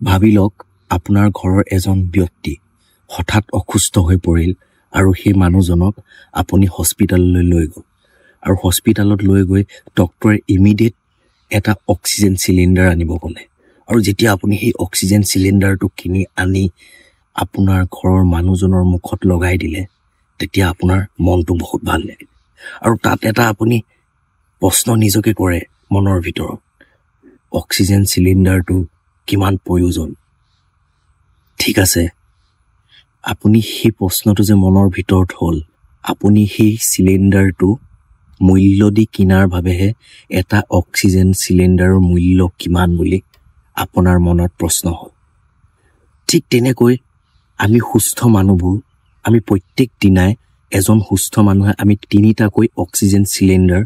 ভাবি লওক আপোনাৰ ঘৰৰ এজন ব্যক্তি হঠাৎ অসুস্থ হৈ পৰিল আৰু সেই মানুহজনক আপুনি হস্পিটাললৈ লৈ গ'ল আৰু হস্পিটালত লৈ গৈ ডক্টৰে ইমিডিয়েট এটা অক্সিজেন চিলিণ্ডাৰ আনিব ক'লে আৰু যেতিয়া আপুনি সেই অক্সিজেন চিলিণ্ডাৰটো কিনি আনি আপোনাৰ ঘৰৰ মানুহজনৰ মুখত লগাই দিলে তেতিয়া আপোনাৰ মনটো বহুত ভাল লাগিল আৰু তাত এটা আপুনি প্ৰশ্ন নিজকে কৰে মনৰ ভিতৰত অক্সিজেন চিলিণ্ডাৰটো কিমান প্ৰয়োজন ঠিক আছে আপুনি সেই প্ৰশ্নটো যে মনৰ ভিতৰত হ'ল আপুনি সেই চিলিণ্ডাৰটো মূল্য দি কিনাৰ বাবেহে এটা অক্সিজেন চিলিণ্ডাৰৰ মূল্য কিমান বুলি আপোনাৰ মনত প্ৰশ্ন হ'ল ঠিক তেনেকৈ আমি সুস্থ মানুহবোৰ আমি প্ৰত্যেক দিনাই এজন সুস্থ মানুহে আমি 3টাকৈ অক্সিজেন চিলিণ্ডাৰ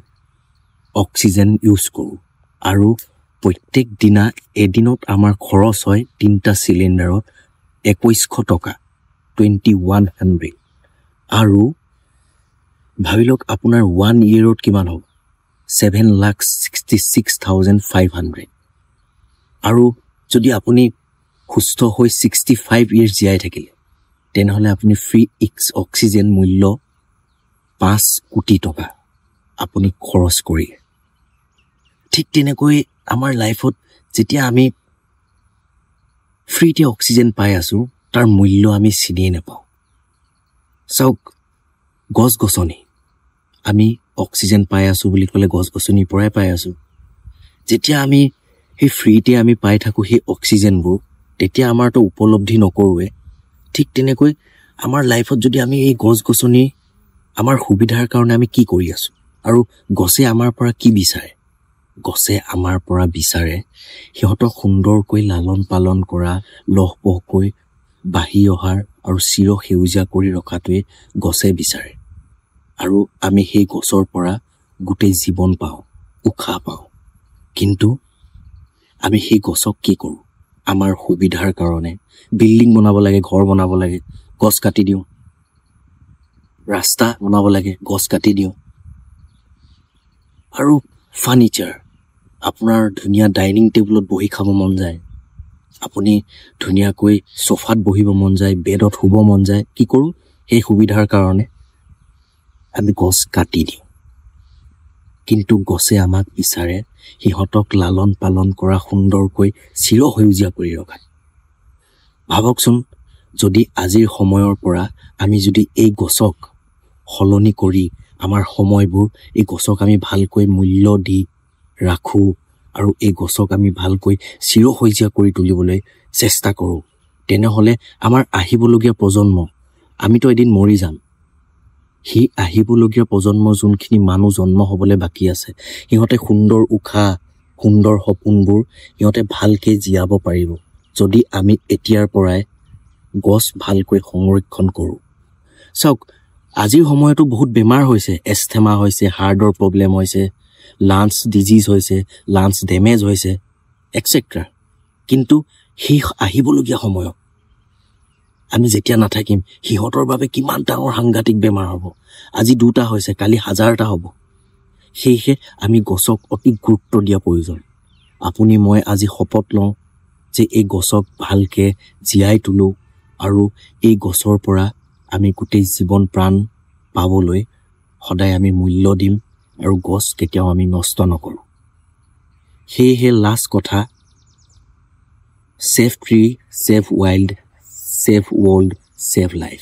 অক্সিজেন ইউজ কৰোঁ আৰু প্ৰত্যেক দিনা এদিনত আমাৰ খৰচ হয় 3টা চিলিণ্ডাৰত 2100 টকা 2100 আৰু ভাবি লওক আপোনাৰ 1 yearত কিমান হ'ব 7,66,500 আৰু যদি আপুনি সুস্থ হৈ 65 years জীয়াই থাকিলে তেনেহলে আপুনি ফ্ৰী অক্সিজেন মূল্য 5 কোটি টকা আপুনি খৰচ কৰি ঠিক তেনেকৈ আমাৰ লাইফত যেতিয়া আমি ফ্ৰীতে অক্সিজেন পাই আছো তাৰ মূল্য আমি চিনিয়ে নাপাওঁ চাওক গছ-গছনি আমি অক্সিজেন পাই আছো বুলি ক'লে গছ-গছনিৰ পৰাই পাই আছো যেতিয়া আমি সেই ফ্ৰীতে আমি পাই থাকো সেই অক্সিজেনবোৰ তেতিয়া আমাৰটো উপলব্ধি নকৰোৱে ঠিক তেনেকৈ আমাৰ লাইফত যদি আমি এই গছ-গছনি আমাৰ সুবিধাৰ কাৰণে আমি কি কৰি আছো আৰু গছে আমাৰ পৰা কি বিচাৰে গছে আমাৰ পৰা বিচাৰে সিহঁতক সুন্দৰকৈ লালন পালন কৰা লহপহকৈ বাঢ়ি অহাৰ আৰু চিৰ সেউজীয়া কৰি ৰখাটোৱে গছে বিচাৰে আৰু আমি সেই গছৰ পৰা গোটেই জীৱন পাওঁ উশাহ পাওঁ কিন্তু আমি সেই গছক কি কৰোঁ আমাৰ সুবিধাৰ কাৰণে বিল্ডিং বনাব লাগে ঘৰ বনাব লাগে গছ কাটি দিওঁ ৰাস্তা বনাব লাগে গছ কাটি দিওঁ আৰু ফাৰ্নিচাৰ আপোনাৰ ধুনীয়া ডাইনিং টেবুলত বহি খাব মন যায় আপুনি ধুনীয়াকৈ সোফাত বহিব মন যায় বেডত শুব মন যায় কি কৰোঁ সেই সুবিধাৰ কাৰণে আমি গছ কাটি দিওঁ কিন্তু গছে আমাক বিচাৰে সিহঁতক লালন পালন কৰা সুন্দৰকৈ চিৰ সেউজীয়া কৰি ৰখায় ভাবকচোন যদি আজিৰ সময়ৰ পৰা আমি যদি এই গছক সলনি কৰি আমাৰ সময়বোৰ এই গছক আমি ভালকৈ মূল্য দি ৰাখোঁ আৰু এই গছক আমি ভালকৈ চিৰ সেউজীয়া কৰি তুলিবলৈ চেষ্টা কৰোঁ তেনেহলে আমাৰ আহিবলগীয়া প্ৰজন্ম আমিতো এদিন মৰি যাম সেই আহিবলগীয়া প্ৰজন্ম যোনখিনি মানুহ জন্ম হ'বলৈ বাকী আছে সিহঁতে সুন্দৰ উশাহ সুন্দৰ সপোনবোৰ সিহঁতে ভালকৈ জীয়াব পাৰিব যদি আমি এতিয়াৰ পৰাই গছ ভালকৈ সংৰক্ষণ কৰোঁ চাওক আজিৰ সময়তো বহুত বেমাৰ হৈছে এস্থেমা হৈছে হাৰ্টৰ প্ৰব্লেম হৈছে লাঞ্চ ডিজিজ হৈছে লাঞ্চ ডেমেজ হৈছে এটসেট্ৰা কিন্তু সেই আহিবলগীয়া সময়ত আমি যেতিয়া নাথাকিম সিহঁতৰ বাবে কিমান ডাঙৰ সাংঘাতিক বেমাৰ হ'ব আজি 2টা হৈছে কালি 1000টা হ'ব সেয়ে আমি গছক অতি গুৰুত্ব দিয়া প্ৰয়োজন আপুনি মই আজি শপত লওঁ যে এই গছক ভালকৈ জীয়াই তুলো আৰু এই গছৰ পৰা আমি গোটেই জীৱন প্ৰাণ পাবলৈ সদায় আমি মূল্য দিম আৰু গছ কেতিয়াও আমি নষ্ট নকৰোঁ সেয়ে লাষ্ট কথা save tree save wild save world save life